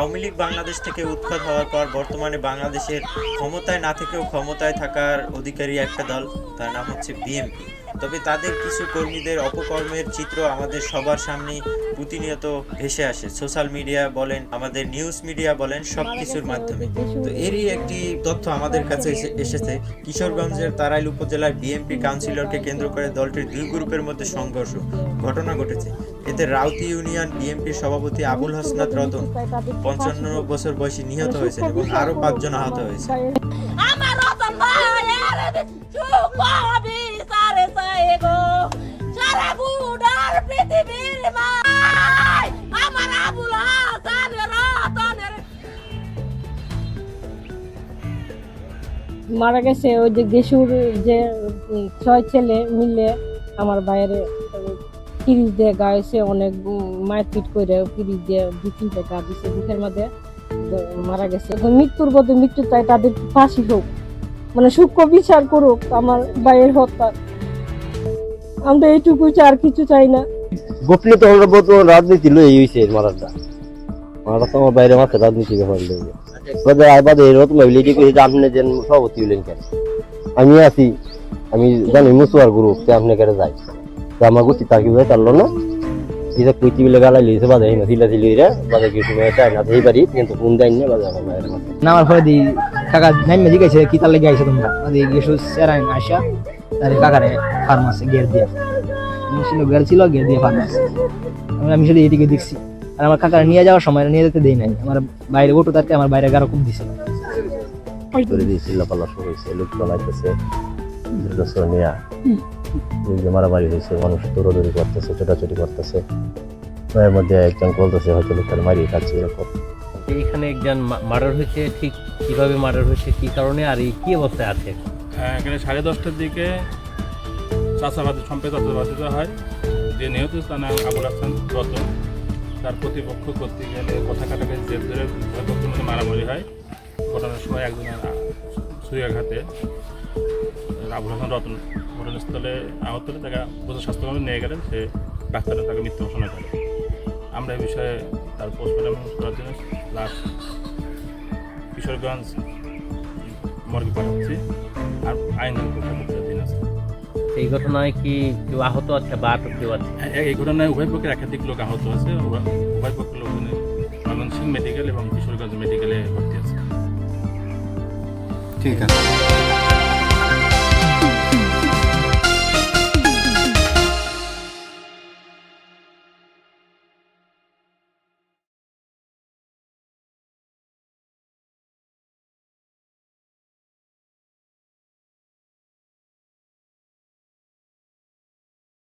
আওয়ামী লীগ বাংলাদেশ থেকে উৎখাত হওয়ার পর বর্তমানে বাংলাদেশের ক্ষমতায় না থেকেও ক্ষমতায় থাকার অধিকারী একটা দল, তার নাম হচ্ছে বিএনপি। তবে তাদের কিছু কর্মীদের অপকর্মের চিত্র আমাদের সবার সামনে প্রতিনিয়ত ভেসে আসে, সোশ্যাল মিডিয়া বলেন, আমাদের নিউজ মিডিয়া বলেন, সব কিছুর মাধ্যমে। তো এরই একটি তথ্য আমাদের কাছে এসেছে। কিশোরগঞ্জের তাড়াইল উপজেলার বিএনপি কাউন্সিলরকে কেন্দ্র করে দলটির দুই গ্রুপের মধ্যে সংঘর্ষ ঘটনা ঘটেছে। এতে রাউতি ইউনিয়ন বিএনপির সভাপতি আবুল হাসনাত রতন 55 বছর বয়সী নিহত হয়েছেন এবং আরো 5 জন আহত হয়েছে। আমার রতন ভাই আরে সুকবি সারে সাইগো সারা বুড়ার পৃথিবীর ভাই আমার আবুল হাসান রতনের মারা গেছে। ওই যে গেসুর যে 6 ছেলে মিলে আমার বাইরে ফ্রিজ দিয়ে গাইছে, অনেক মারপিট করে ফ্রিজ দিয়ে 2-3টা গা দিছে বুকের মধ্যে, মারা গেছে। মৃত্যুর বদলে মৃত্যু চাই, তাদের ফাঁসি হোক, মানে সূক্ষ্ম বিচার করুক আমার ভাইয়ের হত্যা। আমরা এইটুকু চাই, আর কিছু চাই না। গোপনে তো আমরা বলতো রাজনীতি লই হইছে মারাটা তো আমার বাইরে মাত্র রাজনীতি ব্যাপার লইছে বাদে বাদে এরকম লিডি করে যে আপনি যে সভাপতি হলেন কেন? আমি আছি, আমি জানি মুসুয়ার গ্রুপ তে আপনি কেটে যাই তো আমার গতি তার কি তারলো না এটা কইতি বলে গালাই লইছে বাদে না দিলা দিলি রে বাদে কিছু চাই না এই বাড়ি কিন্তু কোন দেন না বাদে আমার বাইরে মাত্র না আমার পরে দি কাকা নাই মেজি গাইছে কি তার লাগি আইছে তোমরা বাদে গেছো সেরাই আশা তারে কাকারে ফার্মাসি গিয়ে দিয়ে মিছিল গেল ছিল গিয়ে দিয়ে ফার্মাসি আমি শুধু এদিকে দেখছি। আর আমার কাকারে নিয়ে যাওয়ার সময় নিয়ে যেতে দেই নাই, আমার বাইরে ওটো তারকে আমার বাইরে গারো খুব দিছে করে দিয়েছিল পালা শুরু হয়েছে, লোক চলাইতেছে দুর্গা এই যে মারামারি হয়েছে, মানুষ দৌড়াদৌড়ি করতেছে, ছোটাছুটি করতেছে, এর মধ্যে একজন বলতেছে হয়তো লোকটা মারিয়ে খাচ্ছে এরকম। এখানে একজন মার্ডার হয়েছে, ঠিক কিভাবে মার্ডার হয়েছে, কি কারণে, আর এই কি অবস্থায় আছে? এখানে 10:30টার দিকে চাষাবাদী সম্পেত হয়। যে নিহত তার নাম আবুল হাসান রতন। তার প্রতিপক্ষ করতে গেলে কথা কাটাকাটি জেদ ধরে মধ্যে মারামারি হয়। ঘটনার সময় একজনের ছুরিয়াঘাতে আবুল হাসান রতন ঘটনাস্থলে আহত হলে তাকে প্রধান স্বাস্থ্যকেন্দ্রে নিয়ে গেলেন, সে ডাক্তাররা তাকে মৃত্যু ঘোষণা করে। আমরা এই বিষয়ে তার পোস্টমর্টম করার জন্য লাশ কিশোরগঞ্জ মর্গে পাঠাচ্ছি, আর আইনজীবী প্রক্রিয়ার দিন আছে। এই ঘটনায় কি কেউ আহত আছে বা আটক কেউ আছে? এই ঘটনায় উভয় পক্ষের একাধিক লোক আহত আছে। উভয় পক্ষের লোকজনে ময়মনসিংহ মেডিকেল এবং কিশোরগঞ্জ মেডিকেলে ভর্তি আছে। ঠিক আছে।